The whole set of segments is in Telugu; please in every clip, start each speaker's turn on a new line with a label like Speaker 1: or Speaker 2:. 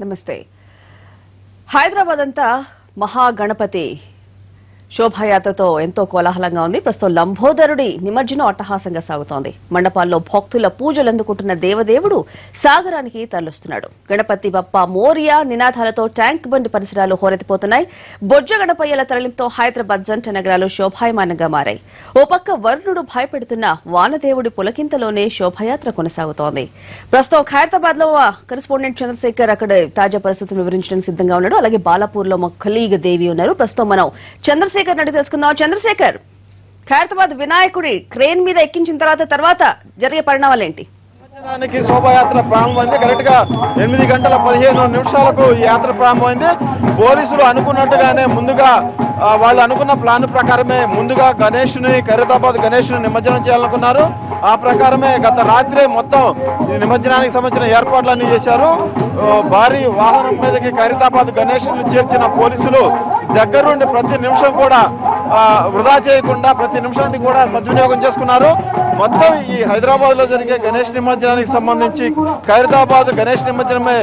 Speaker 1: నమస్తే. హైదరాబాద్ అంతా మహాగణపతి శోభాయాత్రతో ఎంతో కోలాహలంగా ఉంది. ప్రస్తుతం లంబోదరుడి నిమజ్జనం అట్టహాసంగా సాగుతోంది. మండపాల్లో భక్తుల పూజలు అందుకుంటున్న దేవదేవుడు సాగరానికి తరలిస్తున్నాడు. గణపతి బప్ప మోరియా నినాదాలతో ట్యాంక్ బండ్ పరిసరాలు హోరెత్తిపోతున్నాయి. బొజ్జ గణపయ్యల తరలింపుతో హైదరాబాద్ జంట నగరాలు శోభాయమానంగా మారాయి. ఓ పక్క వరుణుడు భయపెడుతున్న వానదేవుడి పులకింతలోనే శోభాయాత్ర కొనసాగుతోంది. ప్రస్తుతం ఖైరతాబాద్ లో కరెస్పాండెంట్ చంద్రశేఖర్ అక్కడ తాజా పరిస్థితిని వివరించడానికి సిద్ధంగా ఉన్నాడు. అలాగే బాలాపూర్ లో మా కలీగ్ దేవి ఉన్నారు. ప్రస్తుతం మనం చంద్రశేఖర్ నడిగి తెలుసుకుందాం. చంద్రశేఖర్, ఖైరతాబాద్ వినాయకుడి క్రేన్ మీద ఎక్కించిన తర్వాత జరిగే పరిణామాలేంటి?
Speaker 2: శోభాయాత్ర ప్రారంభమైంది. కరెక్ట్ గా 8 గంటల 15 నిమిషాలకు యాత్ర ప్రారంభమైంది. పోలీసులు అనుకున్నట్టుగానే ముందుగా వాళ్ళు అనుకున్న ప్లాన్ ప్రకారమే ముందుగా ఖైరతాబాద్ గణేష్ని నిమజ్జనం చేయాలనుకున్నారు. ఆ ప్రకారమే గత రాత్రే మొత్తం నిమజ్జనానికి సంబంధించిన ఏర్పాట్లన్నీ చేశారు. భారీ వాహనం మీదకి ఖైరతాబాద్ గణేష్ని చేర్చిన పోలీసులు దగ్గరుండి ప్రతి నిమిషం కూడా వృధా చేయకుండా ప్రతి నిమిషాన్ని కూడా సద్వినియోగం చేసుకున్నారు. మొత్తం ఈ హైదరాబాద్ లో జరిగే గణేష్ నిమజ్జనానికి సంబంధించి ఖైరతాబాద్ గణేష్ నిమజ్జనమే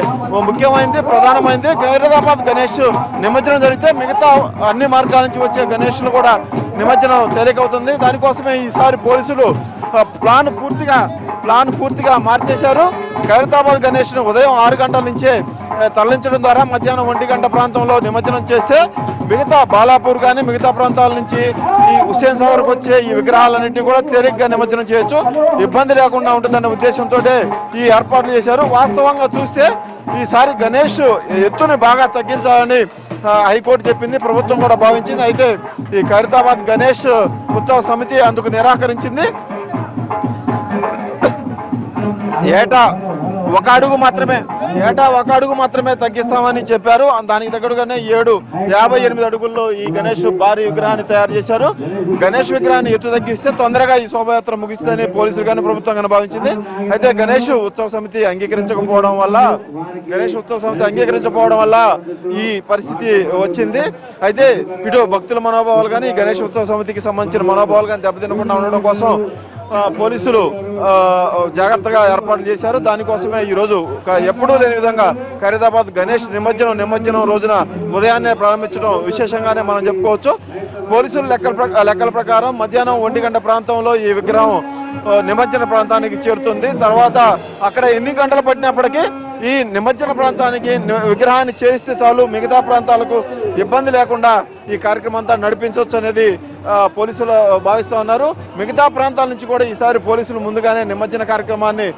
Speaker 2: ముఖ్యమైంది, ప్రధానమైంది. ఖైరతాబాద్ గణేష్ నిమజ్జనం జరిగితే మిగతా అన్ని మార్గాల నుంచి వచ్చే గణేష్లు కూడా నిమజ్జనం తేలికవుతుంది. దానికోసమే ఈసారి పోలీసులు ప్లాన్ పూర్తిగా మార్చేశారు. ఖైరతాబాద్ గణేష్ను ఉదయం 6 గంటల నుంచే తరలించడం ద్వారా మధ్యాహ్నం 1 గంట ప్రాంతంలో నిమజ్జనం చేస్తే మిగతా బాలాపూర్ కానీ మిగతా ప్రాంతాల నుంచి ఈ హుస్సేన్ సాగర్కు వచ్చే ఈ విగ్రహాలన్నింటినీ కూడా తేలిగ్గా నిమజ్జనం చేయొచ్చు, ఇబ్బంది లేకుండా ఉంటుందన్న ఉద్దేశంతో ఈ ఏర్పాట్లు చేశారు. వాస్తవంగా చూస్తే ఈసారి గణేష్ ఎత్తుని బాగా తగ్గించాలని హైకోర్టు చెప్పింది, ప్రభుత్వం కూడా భావించింది. అయితే ఈ ఖైరతాబాద్ గణేష్ ఉత్సవ సమితి అందుకు నిరాకరించింది. ఏటా ఒక అడుగు మాత్రమే తగ్గిస్తామని చెప్పారు. దానికి తగ్గట్టుగానే 58 అడుగుల్లో ఈ గణేష్ భారీ విగ్రహాన్ని తయారు చేశారు. గణేష్ విగ్రహాన్ని ఎత్తు తగ్గిస్తే తొందరగా ఈ శోభయాత్ర ముగిస్తుందని పోలీసులు కానీ ప్రభుత్వం కానీ భావించింది. అయితే గణేష్ ఉత్సవ సమితి అంగీకరించకపోవడం వల్ల ఈ పరిస్థితి వచ్చింది. అయితే ఇటు భక్తుల మనోభావాలు కానీ గణేష్ ఉత్సవ సమితికి సంబంధించిన మనోభావాలు కానీ దెబ్బతినకుండా ఉండడం కోసం పోలీసులు జాగ్రత్తగా ఏర్పాట్లు చేశారు. దానికోసమే ఈరోజు ఎప్పుడూ లేని విధంగా ఖైరతాబాద్ గణేష్ నిమజ్జనం రోజున ఉదయాన్నే ప్రారంభించడం విశేషంగానే మనం చెప్పుకోవచ్చు. పోలీసుల లెక్కల ప్రకారం మధ్యాహ్నం 1 గంట ప్రాంతంలో ఈ విగ్రహం నిమజ్జన ప్రాంతానికి చేరుతుంది. తర్వాత అక్కడ ఎన్ని గంటలు పట్టినప్పటికీ ఈ నిమజ్జన ప్రాంతానికి విగ్రహాన్ని చేరిస్తే చాలు, మిగతా ప్రాంతాలకు ఇబ్బంది లేకుండా ఈ కార్యక్రమం అంతా నడిపించవచ్చు అనేది పోలీసులు భావిస్తూ ఉన్నారు. మిగతా ప్రాంతాల నుంచి కూడా ఈసారి పోలీసులు ముందుగానే నిమజ్జన కార్యక్రమాన్ని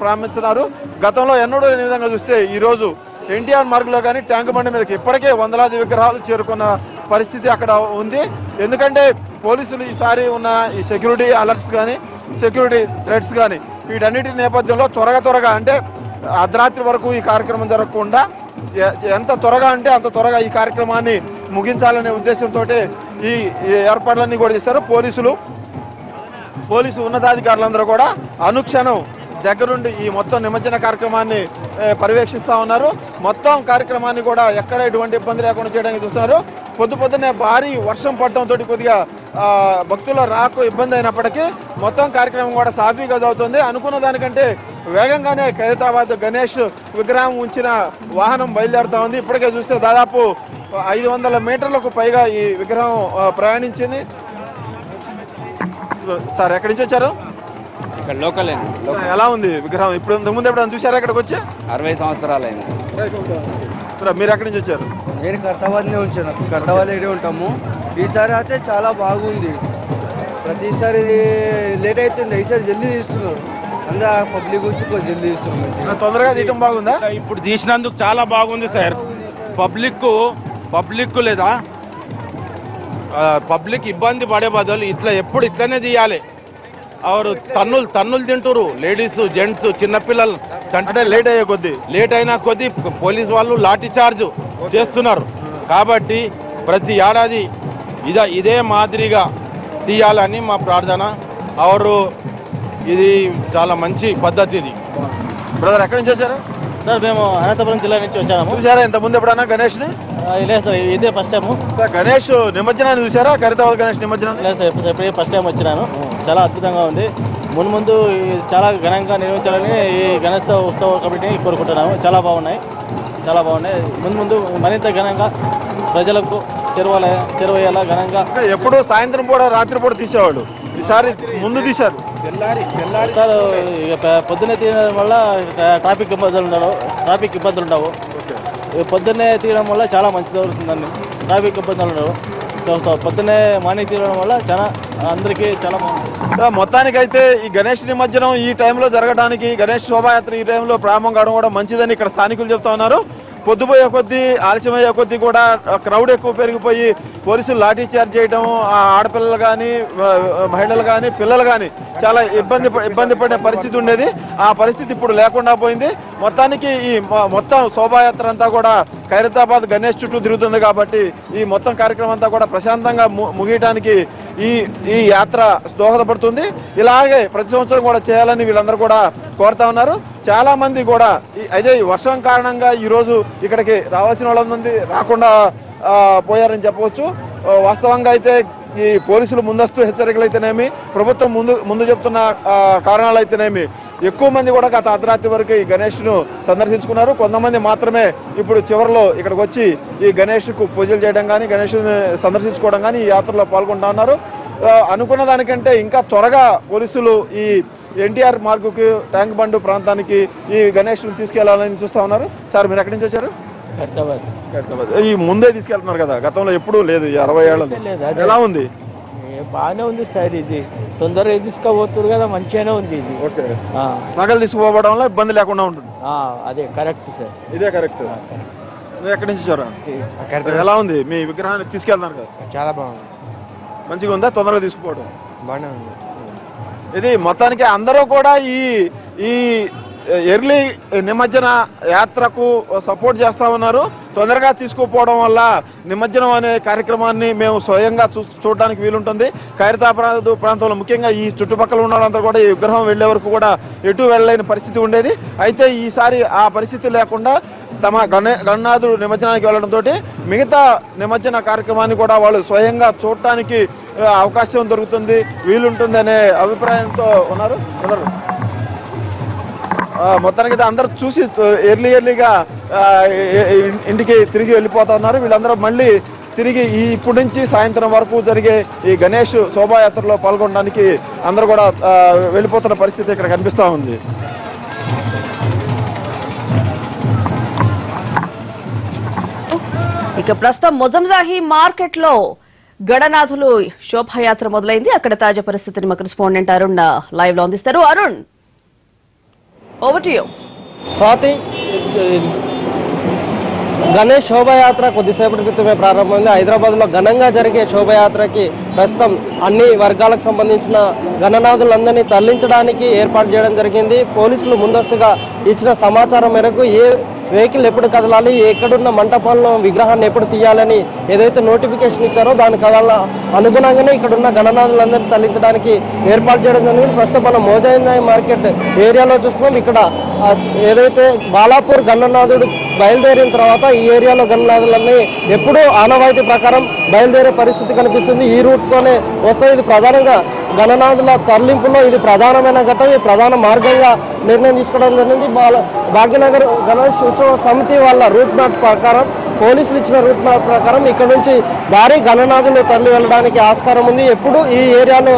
Speaker 2: ప్రారంభిస్తున్నారు. గతంలో ఎన్నడూ లేని విధంగా చూస్తే ఈరోజు ఎన్టీఆర్ మార్గులో కానీ ట్యాంక్ బండి మీదకి ఇప్పటికే వందలాది విగ్రహాలు చేరుకున్న పరిస్థితి అక్కడ ఉంది. ఎందుకంటే పోలీసులు ఈసారి ఉన్న ఈ సెక్యూరిటీ అలర్ట్స్ కానీ సెక్యూరిటీ థ్రెట్స్ కానీ వీటన్నిటి నేపథ్యంలో త్వరగా అంటే అర్ధరాత్రి వరకు ఈ కార్యక్రమం జరగకుండా ఎంత త్వరగా అంటే అంత త్వరగా ఈ కార్యక్రమాన్ని ముగించాలనే ఉద్దేశంతో ఈ ఏర్పాట్లన్నీ కూడా చేశారు. పోలీసు ఉన్నతాధికారులందరూ కూడా అనుక్షణం దగ్గరుండి ఈ మొత్తం నిమజ్జన కార్యక్రమాన్ని పర్యవేక్షిస్తూ ఉన్నారు. మొత్తం కార్యక్రమాన్ని కూడా ఎక్కడ ఎటువంటి ఇబ్బంది లేకుండా చేయడానికి చూస్తున్నారు. పొద్దున్నే భారీ వర్షం పడటంతో కొద్దిగా భక్తుల రాకు ఇబ్బంది అయినప్పటికీ మొత్తం కార్యక్రమం కూడా సాఫీగా జరుగుతుంది. అనుకున్న దానికంటే వేగంగానే ఖైరతాబాద్ గణేష్ విగ్రహం ఉంచిన వాహనం బయలుదేరుతా ఉంది. ఇప్పటికే చూస్తే దాదాపు 500 మీటర్లకు పైగా ఈ విగ్రహం ప్రయాణించింది. సార్, ఎక్కడి నుంచి వచ్చారు?
Speaker 3: ఇక్కడ లోకల్.
Speaker 2: ఎలా ఉంది విగ్రహం? ఇప్పుడు ముందు ఎప్పుడైనా చూసారా ఇక్కడికి వచ్చి?
Speaker 3: 60 సంవత్సరాలు అయింది.
Speaker 2: మీరు ఎక్కడి నుంచి వచ్చారు?
Speaker 4: నేను ఖైరతాబాద్నే ఉంచాను. ఖైరతాబాద్ ఏడే ఉంటాము. ఈసారి అయితే చాలా బాగుంది. ప్రతిసారి లేట్ అవుతుంది, ఈసారి జల్దీ తీస్తున్నారు. అందరూ పబ్లిక్ గురించి జల్దీ తీస్తున్నారు.
Speaker 2: తొందరగా తీయటం బాగుందా?
Speaker 5: ఇప్పుడు తీసినందుకు చాలా బాగుంది సార్. పబ్లిక్ లేదా పబ్లిక్ ఇబ్బంది పడే బదులు ఇట్లనే తీయాలి. అవరు తన్నులు తింటారు, లేడీస్ జెంట్స్ చిన్నపిల్లలు.
Speaker 2: అంటే లేట్ అయినా కొద్దీ పోలీస్ వాళ్ళు లాఠీ చార్జ్
Speaker 5: చేస్తున్నారు. కాబట్టి ప్రతి ఏడాది ఇదే మాదిరిగా తీయాలని మా ప్రార్థన. ఇది చాలా మంచి పద్ధతి. ఇది
Speaker 2: బ్రదర్, ఎక్కడి నుంచి వచ్చారు?
Speaker 6: సార్, మేము అనంతపురం జిల్లా నుంచి వచ్చాము.
Speaker 2: చూసారా ఇంత ముందు ఎప్పుడన్నా గణేష్ ని?
Speaker 6: లేదు సార్, ఇదే ఫస్ట్ టైం.
Speaker 2: గణేష్ నిమజ్జనాన్ని చూసారా? ఖైరతాబాద్ గణేష్ నిమజ్జనం?
Speaker 6: లేదు సార్, ఎప్పుడే ఫస్ట్ టైం వచ్చినాను. చాలా అద్భుతంగా ఉంది. ముందు చాలా ఘనంగా నిర్వహించాలని ఈ గణేశ ఉత్సవ కమిటీని కోరుకుంటున్నాము. చాలా బాగున్నాయి. ముందు మరింత ఘనంగా ప్రజలకు చేరువయ్యేలా ఘనంగా.
Speaker 2: ఎప్పుడు సాయంత్రం పూట రాత్రి పూట తీసేవాళ్ళు, ఈసారి ముందు తీశారు.
Speaker 6: సార్ పొద్దున్నే తీయడం వల్ల ట్రాఫిక్ ఇబ్బందులు ఉండవు. పొద్దున్నే తీయడం వల్ల చాలా మంచిది అవుతుందండి. ట్రాఫిక్ ఇబ్బందులు ఉండవు. పొద్దున్నే మార్నింగ్ తీయడం వల్ల అందరికీ చాలా బాగుంది.
Speaker 2: మొత్తానికైతే ఈ గణేష్ నిమజ్జనం ఈ టైంలో జరగడానికి, గణేష్ శోభాయాత్ర ఈ టైంలో ప్రారంభం కావడం కూడా మంచిదని ఇక్కడ స్థానికులు చెప్తా ఉన్నారు. పొద్దుపోయే కొద్దీ, ఆలస్యమయ్యే కొద్దీ కూడా క్రౌడ్ ఎక్కువ పెరిగిపోయి పోలీసులు లాఠీ చార్జ్ చేయడం, ఆడపిల్లలు కానీ, మహిళలు కానీ, పిల్లలు కానీ చాలా ఇబ్బంది పడే పరిస్థితి ఉండేది. ఆ పరిస్థితి ఇప్పుడు లేకుండా పోయింది. మొత్తానికి ఈ మొత్తం శోభాయాత్ర అంతా కూడా ఖైరతాబాద్ గణేష్ చుట్టూ తిరుగుతుంది కాబట్టి ఈ మొత్తం కార్యక్రమం అంతా కూడా ప్రశాంతంగా ముగియటానికి ఈ యాత్ర దోహదపడుతుంది. ఇలాగే ప్రతి సంవత్సరం కూడా చేయాలని వీళ్ళందరూ కూడా కోరుతా ఉన్నారు. చాలా మంది కూడా అదే వర్షం కారణంగా ఈరోజు ఇక్కడికి రావాల్సిన వాళ్ళందరూ రాకుండా పోయారని చెప్పవచ్చు. వాస్తవంగా అయితే ఈ పోలీసులు ముందస్తు హెచ్చరికలు అయితేనేమి, ప్రభుత్వం ముందు చెప్తున్న కారణాలు అయితేనేమి, ఎక్కువ మంది కూడా గత అర్ధరాత్రి వరకు ఈ గణేష్ను సందర్శించుకున్నారు. కొంతమంది మాత్రమే ఇప్పుడు చివరిలో ఇక్కడికి వచ్చి ఈ గణేష్కు పూజలు చేయడం కానీ, గణేష్ని సందర్శించుకోవడం కానీ ఈ యాత్రలో పాల్గొంటా ఉన్నారు. అనుకున్న దానికంటే ఇంకా త్వరగా పోలీసులు ఈ ఎన్టీఆర్ మార్గుకి, ట్యాంక్ బండ్ ప్రాంతానికి ఈ గణేష్ను తీసుకెళ్లాలని చూస్తా ఉన్నారు. సార్, మీరు ఎక్కడి నుంచి వచ్చారు? ఖైరతాబాద్. ఈ ముందే తీసుకెళ్తున్నారు కదా, గతంలో ఎప్పుడూ లేదు. 60 ఏళ్ళు ఎలా ఉంది?
Speaker 7: బాగానే ఉంది సార్. ఇది తొందరగా తీసుకుపోతున్నారు కదా, మంచిగానే ఉంది ఇది.
Speaker 2: ఓకే, నగలు తీసుకుపోవడంలో ఇబ్బంది లేకుండా ఉంటుంది.
Speaker 7: అదే కరెక్ట్ సార్,
Speaker 2: ఇదే కరెక్ట్. ఎక్కడి నుంచి వచ్చారా? ఎలా ఉంది మీ విగ్రహాన్ని తీసుకెళ్తున్నారు కదా?
Speaker 4: చాలా బాగుంది.
Speaker 2: మంచిగా ఉందా? తొందరగా తీసుకుపోవడం
Speaker 4: బాగానే ఉంది.
Speaker 2: ఇది మొత్తానికి అందరూ కూడా ఈ ఎర్లీ నిమజ్జన యాత్రకు సపోర్ట్ చేస్తా ఉన్నారు. తొందరగా తీసుకుపోవడం వల్ల నిమజ్జనం అనే కార్యక్రమాన్ని మేము స్వయంగా చూడడానికి వీలుంటుంది. ఖైరతాబాద్ ప్రాంతంలో ముఖ్యంగా ఈ చుట్టుపక్కల ఉన్న వాళ్ళందరూ కూడా ఈ విగ్రహం వెళ్లే వరకు కూడా ఎటు వెళ్ళలేని పరిస్థితి ఉండేది. అయితే ఈసారి ఆ పరిస్థితి లేకుండా తమ గణనాథుడు నిమజ్జనానికి వెళ్లడంతో మిగతా నిమజ్జన కార్యక్రమాన్ని కూడా వాళ్ళు స్వయంగా చూడటానికి అవకాశం దొరుకుతుంది, వీలుంటుంది అనే అభిప్రాయంతో ఉన్నారు. మొత్తానికి అందరూ చూసి ఎర్లీగా ఇంటికి తిరిగి వెళ్ళిపోతా ఉన్నారు. వీళ్ళందరూ మళ్ళీ తిరిగి ఇప్పటి నుంచి సాయంత్రం వరకు జరిగే ఈ గణేష్ శోభాయాత్రలో పాల్గొనడానికి అందరూ కూడా వెళ్ళిపోతున్న పరిస్థితి ఇక్కడ కనిపిస్తూ ఉంది.
Speaker 1: ఇక ప్రస్తుతం మొజంజాహి మార్కెట్ లో గణనాథులు శోభాయాత్ర మొదలైంది. అక్కడ తాజా పరిస్థితిని మా కరెస్పాండెంట్ అరుణ్ లైవ్ లో అందిస్తారు. Arun, over to you.
Speaker 6: Swathi, Ganesh శోభాయాత్ర కొద్దిసేపటి క్రితమే ప్రారంభమైంది. హైదరాబాద్లో ఘనంగా జరిగే శోభాయాత్రకి ప్రస్తుతం అన్ని వర్గాలకు సంబంధించిన గణనాథులందరినీ తరలించడానికి ఏర్పాటు చేయడం జరిగింది. పోలీసులు ముందస్తుగా ఇచ్చిన సమాచారం మేరకు ఏ వెహికల్ ఎప్పుడు కదలాలి, ఎక్కడున్న మంటపంలో విగ్రహాన్ని ఎప్పుడు తీయాలని ఏదైతే నోటిఫికేషన్ ఇచ్చారో దానికి అనుగుణంగానే ఇక్కడున్న గణనాథులందరినీ తరలించడానికి ఏర్పాటు చేయడం జరిగింది. ప్రస్తుతం మనం మోజాయి మార్కెట్ ఏరియాలో చూస్తున్నాం. ఇక్కడ ఏదైతే బాలాపూర్ గణనాథుడు బయలుదేరిన తర్వాత ఈ ఏరియాలో గణనాథులన్నీ ఎప్పుడూ ఆనవాయితీ ప్రకారం బయలుదేరే పరిస్థితి కనిపిస్తుంది. ఈ రూట్లోనే వస్తాయి. ఇది ప్రధానంగా గణనాథుల తరలింపులో ఇది ప్రధానమైన ఘట్టం. ఈ ప్రధాన మార్గంగా నిర్ణయం తీసుకోవడం జరిగింది. భాగ్యనగర్ గణేష్ ఉత్సవ సమితి వాళ్ళ రూట్ మ్యాప్ ప్రకారం, పోలీసులు ఇచ్చిన రూట్ మ్యాప్ ప్రకారం ఇక్కడ నుంచి భారీ గణనాథులు తరలి వెళ్ళడానికి ఆస్కారం ఉంది. ఎప్పుడు ఈ ఏరియాలో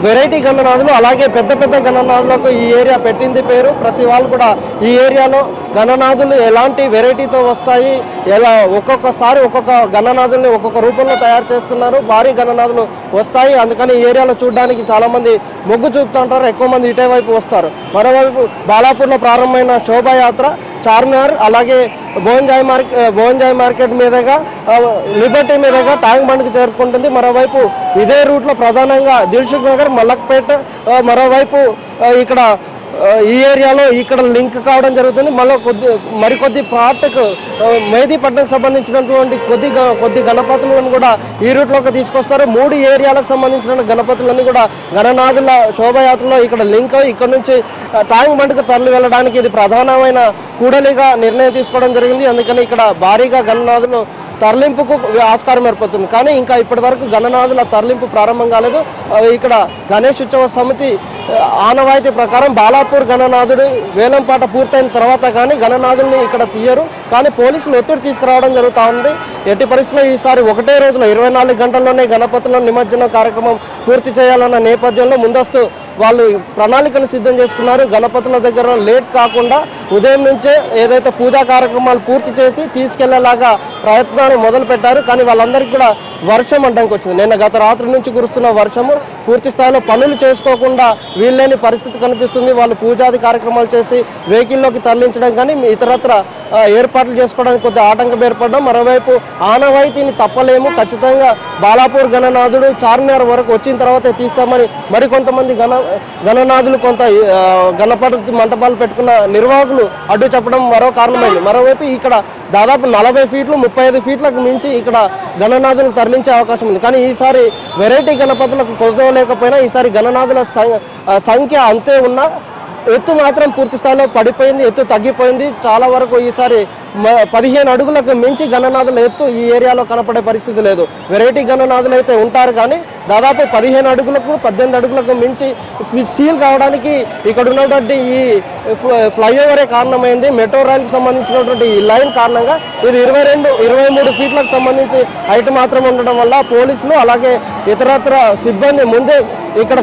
Speaker 6: వెరైటీ గణనాథులు, అలాగే పెద్ద పెద్ద గణనాథులకు ఈ ఏరియా పెట్టింది పేరు. ప్రతి వాళ్ళు కూడా ఈ ఏరియాలో గణనాథులు ఎలాంటి వెరైటీతో వస్తాయి, ఎలా ఒక్కొక్కసారి ఒక్కొక్క గణనాథుల్ని ఒక్కొక్క రూపంలో తయారు చేస్తున్నారు. భారీ గణనాథులు వస్తాయి. అందుకని ఈ ఏరియాలో చూడడానికి చాలా మంది మొగ్గు చూపుతూ ఉంటారు. ఎక్కువ మంది ఇటే వైపు వస్తారు. మరోవైపు బాలాపూర్లో ప్రారంభమైన శోభాయాత్ర చార్మినార్, అలాగే భోంజాయ్ మార్కెట్ మీదుగా లిబర్టీ మీదుగా ట్యాంక్ బండ్కి చేరుకుంటుంది. మరోవైపు ఇదే రూట్లో ప్రధానంగా దిల్సుఖ్ నగర్, మలక్పేట్, మరోవైపు ఇక్కడ ఈ ఏరియాలో ఇక్కడ లింక్ కావడం జరుగుతుంది. మరికొద్ది పార్ట్కు మెహదీపట్నంకు సంబంధించినటువంటి కొద్ది గణపతులను కూడా ఈ రూట్లోకి తీసుకొస్తారు. 3 ఏరియాలకు సంబంధించిన గణపతులన్నీ కూడా గణనాథుల శోభాయాత్రలో ఇక్కడ లింక్ ఇక్కడ నుంచి ట్యాంక్ బండ్కు తరలి వెళ్ళడానికి ఇది ప్రధానమైన కూడలిగా నిర్ణయం తీసుకోవడం జరిగింది. అందుకని ఇక్కడ భారీగా గణనాథులు తరలింపుకు ఆస్కారం ఏర్పడుతుంది. కానీ ఇంకా ఇప్పటి వరకు గణనాథుల తరలింపు ప్రారంభం కాలేదు. ఇక్కడ గణేష్ ఉత్సవ సమితి ఆనవాయితీ ప్రకారం బాలాపూర్ గణనాథుడు వేలంపాట పూర్తయిన తర్వాత కానీ గణనాథుల్ని ఇక్కడ తీయరు. కానీ పోలీసులు ఒత్తిడి తీసుకురావడం జరుగుతూ ఉంది. ఎట్టి పరిస్థితుల్లో ఈసారి ఒకటే రోజులో 24 గంటల్లోనే గణపతుల నిమజ్జనం కార్యక్రమం పూర్తి చేయాలన్న నేపథ్యంలో ముందస్తు వాళ్ళు ప్రణాళికను సిద్ధం చేసుకున్నారు. గణపతుల దగ్గర లేట్ కాకుండా ఉదయం నుంచే ఏదైతే పూజా కార్యక్రమాలు పూర్తి చేసి తీసుకెళ్లేలాగా ప్రయత్నాలు మొదలు పెట్టారు. కానీ వాళ్ళందరికీ కూడా వర్షం అడ్డంకి వచ్చింది. నిన్న గత రాత్రి నుంచి కురుస్తున్న వర్షము పూర్తి స్థాయిలో పనులు చేసుకోకుండా వీళ్ళని పరిస్థితి కనిపిస్తుంది. వాళ్ళు పూజాది కార్యక్రమాలు చేసి వెహికల్లోకి తరలించడం కానీ ఇతరత్ర ఏర్పాట్లు చేసుకోవడానికి కొద్దిగా ఆటంకం ఏర్పడడం. మరోవైపు ఆనవాయితీని తప్పలేము, ఖచ్చితంగా బాలాపూర్ గణనాథుడు చార్మినార్ వరకు వచ్చిన తర్వాతే తీస్తామని మరికొంతమంది గణనాథులు కొంత గణపతి మంటపాలు పెట్టుకున్న నిర్వాహకులు అడ్డు చెప్పడం మరో కారణమైంది. మరోవైపు ఇక్కడ దాదాపు 40 ఫీట్లు 35 ఫీట్లకు మించి ఇక్కడ గణనాథులకు తరలించే అవకాశం ఉంది. కానీ ఈసారి వెరైటీ గణపతులకు కొదవలేకపోయినా ఈసారి గణనాథుల సంఖ్య అంతే ఉన్నా ఎత్తు మాత్రం పూర్తి స్థాయిలో పడిపోయింది, ఎత్తు తగ్గిపోయింది. చాలా వరకు ఈసారి 15 అడుగులకు మించి గణనాథుల ఎత్తు ఈ ఏరియాలో కనపడే పరిస్థితి లేదు. వెరైటీ గణనాథులు అయితే ఉంటారు కానీ దాదాపు 15 అడుగులకు 18 అడుగులకు మించి సీల్ కావడానికి ఇక్కడ ఉన్నటువంటి ఈ ఫ్లైఓవరే కారణమైంది. మెట్రో రైలుకు సంబంధించినటువంటి ఈ లైన్ కారణంగా ఇది 22-23 ఫీట్లకు సంబంధించి హైట్ మాత్రం ఉండడం వల్ల పోలీసులు అలాగే ఇతరత్ర సిబ్బంది ముందే ఇక్కడ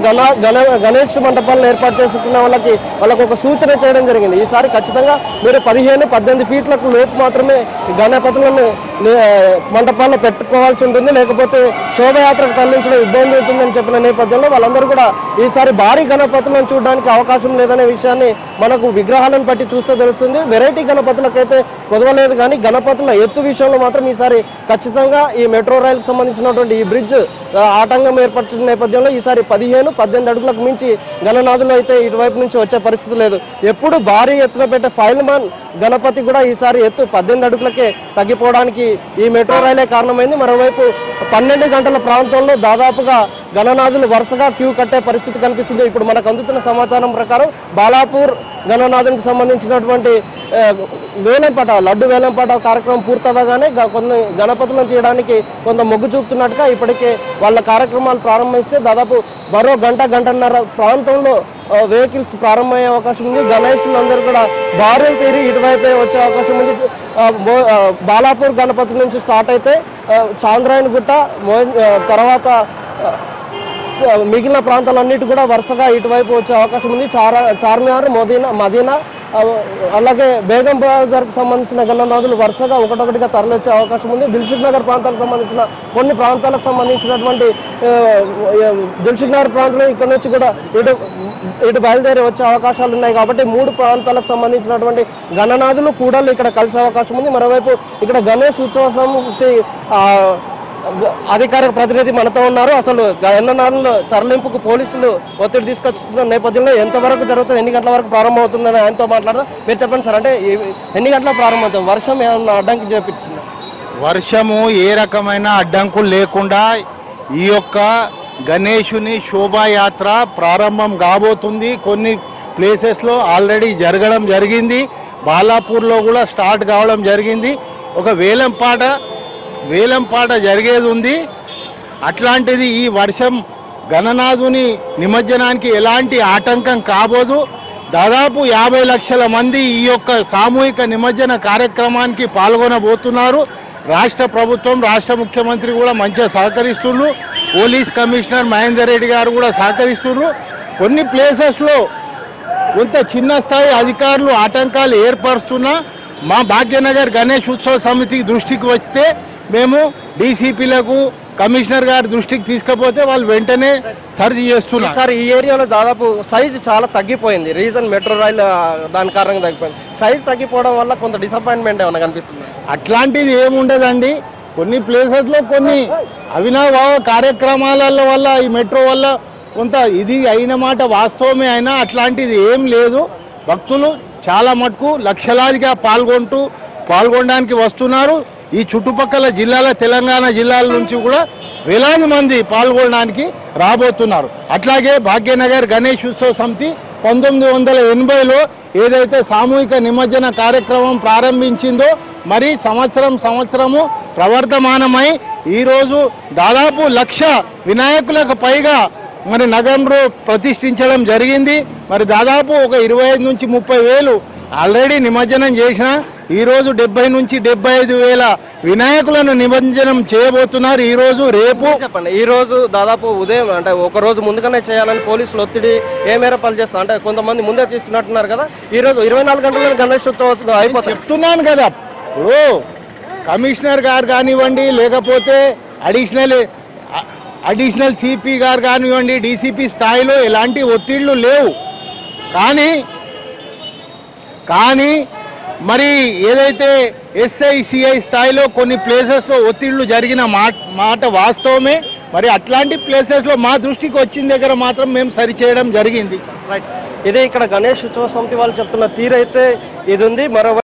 Speaker 6: గణేష్ మంటపాలను ఏర్పాటు చేసుకున్న వాళ్ళకి ఒక సూచన చేయడం జరిగింది. ఈసారి ఖచ్చితంగా మీరు 15-18 ఫీట్లకు లోపు మాత్రమే గణపతులను మంటపాల్లో పెట్టుకోవాల్సి ఉంటుంది, లేకపోతే శోభయాత్రకు తరలించడం ఇబ్బంది అవుతుందని చెప్పిన నేపథ్యంలో వాళ్ళందరూ కూడా ఈసారి భారీ గణపతులను చూడడానికి అవకాశం లేదనే విషయాన్ని మనకు విగ్రహాలను బట్టి చూస్తే తెలుస్తుంది. వెరైటీ గణపతులకైతే కుదవలేదు కానీ గణపతుల ఎత్తు విషయంలో మాత్రం ఈసారి ఖచ్చితంగా ఈ మెట్రో రైలుకు సంబంధించినటువంటి ఈ బ్రిడ్జ్ ఆటంకం ఏర్పడుతున్న నేపథ్యంలో ఈసారి 15-18 అడుగులకు మించి గణనాథులు అయితే ఇటువైపు నుంచి వచ్చే పరిస్థితి లేదు. ఎప్పుడు భారీ ఎత్తున పెట్టే ఫైల్మాన్ గణపతి కూడా ఈసారి ఎత్తు 18 అడుగులకే తగ్గిపోవడానికి ఈ మెట్రో రైలే కారణమైంది. మరోవైపు 12 గంటల ప్రాంతంలో దాదాపుగా గణనాథులు వరుసగా క్యూ కట్టే పరిస్థితి కనిపిస్తుంది. ఇప్పుడు మనకు అందుతున్న సమాచారం ప్రకారం బాలాపూర్ గణనాథునికి సంబంధించినటువంటి లడ్డు వేలంపాట కార్యక్రమం పూర్తవగానే కొన్ని గణపతులను తీయడానికి కొంత మొగ్గు చూపుతున్నట్టుగా ఇప్పటికే వాళ్ళ కార్యక్రమాలు ప్రారంభిస్తే దాదాపు మరో గంటన్నర ప్రాంతంలో వెహికల్స్ ప్రారంభమయ్యే అవకాశం ఉంది. గణేషులు అందరూ కూడా బారులు తీరి ఇటువైపే వచ్చే అవకాశం ఉంది. బాలాపూర్ గణపతి నుంచి స్టార్ట్ అయితే చాంద్రాయణ గుట్ట తర్వాత మిగిలిన ప్రాంతాలన్నిటి కూడా వరుసగా ఇటువైపు వచ్చే అవకాశం ఉంది. చార్మినార్ మదీనా అలాగే బేగం బజార్కు సంబంధించిన గణనాథులు వరుసగా ఒకటొకటిగా తరలిచ్చే అవకాశం ఉంది. దిల్సుఖ్ నగర్ ప్రాంతాలకు సంబంధించిన కొన్ని ప్రాంతాలకు సంబంధించినటువంటి దిల్సుఖ్ నగర్ ప్రాంతంలో ఇక్కడ నుంచి కూడా ఇటు బయలుదేరి వచ్చే అవకాశాలు ఉన్నాయి. కాబట్టి 3 ప్రాంతాలకు సంబంధించినటువంటి గణనాథులు కూడళ్ళు ఇక్కడ కలిసే అవకాశం ఉంది. మరోవైపు ఇక్కడ గణేష్ ఉత్సవ సమితి అధికారిక ప్రతినిధి మనతో ఉన్నారు. అసలు గణనాథుల తరలింపుకు పోలీసులు ఒత్తిడి తీసుకొచ్చుతున్న నేపథ్యంలో ఎంతవరకు జరుగుతుంది, ఎన్ని గంటల వరకు ప్రారంభం అవుతుందని ఆయనతో మాట్లాడదాం. మీరు చెప్పండి సార్, అంటే ఎన్ని గంటలకు ప్రారంభమవుతుంది? వర్షం ఏమన్నా అడ్డంకి చేపించింది?
Speaker 7: వర్షము ఏ రకమైన అడ్డంకులు లేకుండా ఈ యొక్క గణేశుని శోభాయాత్ర ప్రారంభం కాబోతుంది. కొన్ని ప్లేసెస్లో ఆల్రెడీ జరగడం జరిగింది. బాలాపూర్లో కూడా స్టార్ట్ కావడం జరిగింది. ఒక వేలంపాట జరిగేది ఉంది. అట్లాంటిది ఈ వర్షం గణనాథుని నిమజ్జనానికి ఎలాంటి ఆటంకం కాబోదు. దాదాపు 50 లక్షల మంది ఈ యొక్క సామూహిక నిమజ్జన కార్యక్రమానికి పాల్గొనబోతున్నారు. రాష్ట్ర ప్రభుత్వం, రాష్ట్ర ముఖ్యమంత్రి కూడా మంచిగా సహకరిస్తున్నారు. పోలీస్ కమిషనర్ మహేందర్ రెడ్డి గారు కూడా సహకరిస్తున్నారు. కొన్ని ప్లేసెస్లో కొంత చిన్న స్థాయి అధికారులు ఆటంకాలు ఏర్పరుస్తున్నా మా భాగ్యనగర్ గణేష్ ఉత్సవ సమితి దృష్టికి వస్తే మేము డీసీపీలకు కమిషనర్ గారి దృష్టికి తీసుకపోతే వాళ్ళు వెంటనే సర్చ్ చేస్తున్నారు.
Speaker 6: సార్, ఈ ఏరియాలో దాదాపు సైజు చాలా తగ్గిపోయింది. రీజన్ మెట్రో రైల్ దాని కారణంగా తగ్గిపోయింది. సైజు తగ్గిపోవడం వల్ల కొంత డిసప్పాయింట్మెంట్ ఏమైనా కనిపిస్తుంది?
Speaker 7: అట్లాంటిది ఏముండదండి. కొన్ని ప్లేసెస్లో కొన్ని అవినవ కార్యక్రమాల వల్ల ఈ మెట్రో వల్ల కొంత ఇది అయిన మాట వాస్తవమే. అయినా అట్లాంటిది ఏం లేదు. భక్తులు చాలా మటుకు లక్షలాదిగా పాల్గొనడానికి వస్తున్నారు. ఈ చుట్టుపక్కల జిల్లాల తెలంగాణ జిల్లాల నుంచి కూడా వేలాది మంది పాల్గొనడానికి రాబోతున్నారు. అట్లాగే భాగ్యనగర్ గణేష్ ఉత్సవ సమితి 1980లో ఏదైతే సామూహిక నిమజ్జన కార్యక్రమం ప్రారంభించిందో మరి సంవత్సరము ప్రవర్తమానమై ఈరోజు దాదాపు 1,00,000 వినాయకులకు పైగా మరి నగరంలో ప్రతిష్ఠించడం జరిగింది. మరి దాదాపు ఒక 25 నుంచి 30 వేలు ఆల్రెడీ నిమజ్జనం చేసిన ఈరోజు 70 నుంచి 75 వేల వినాయకులను నిమజ్జనం చేయబోతున్నారు. ఈరోజు రేపు
Speaker 6: చెప్పండి, ఈ రోజు దాదాపు ఉదయం అంటే ఒక రోజు ముందుగానే చేయాలని పోలీసులు ఒత్తిడి ఏ మేర పనిచేస్తారు? అంటే కొంతమంది ముందే తీస్తున్నట్టున్నారు కదా, ఈ రోజు 24 గంటల గణేశోత్సవం అయిపోతుంది.
Speaker 7: చెప్తున్నాను కదా, ఇప్పుడు కమిషనర్ గారు కానివ్వండి, లేకపోతే అడిషనల్ సిపి గారు కానివ్వండి, డీసీపీ స్థాయిలో ఎలాంటి ఒత్తిళ్లు లేవు. కానీ మరి ఏదైతే SI/CI స్థాయిలో కొన్ని ప్లేసెస్లో ఒత్తిళ్లు జరిగిన మాట వాస్తవమే. మరి అట్లాంటి ప్లేసెస్లో మా దృష్టికి వచ్చిన దగ్గర మాత్రం మేము సరిచేయడం జరిగింది.
Speaker 6: రైట్, ఇదే ఇక్కడ గణేష్ ఉత్సవ సమితి వాళ్ళు చెప్తున్న తీరైతే ఇది ఉంది. మరో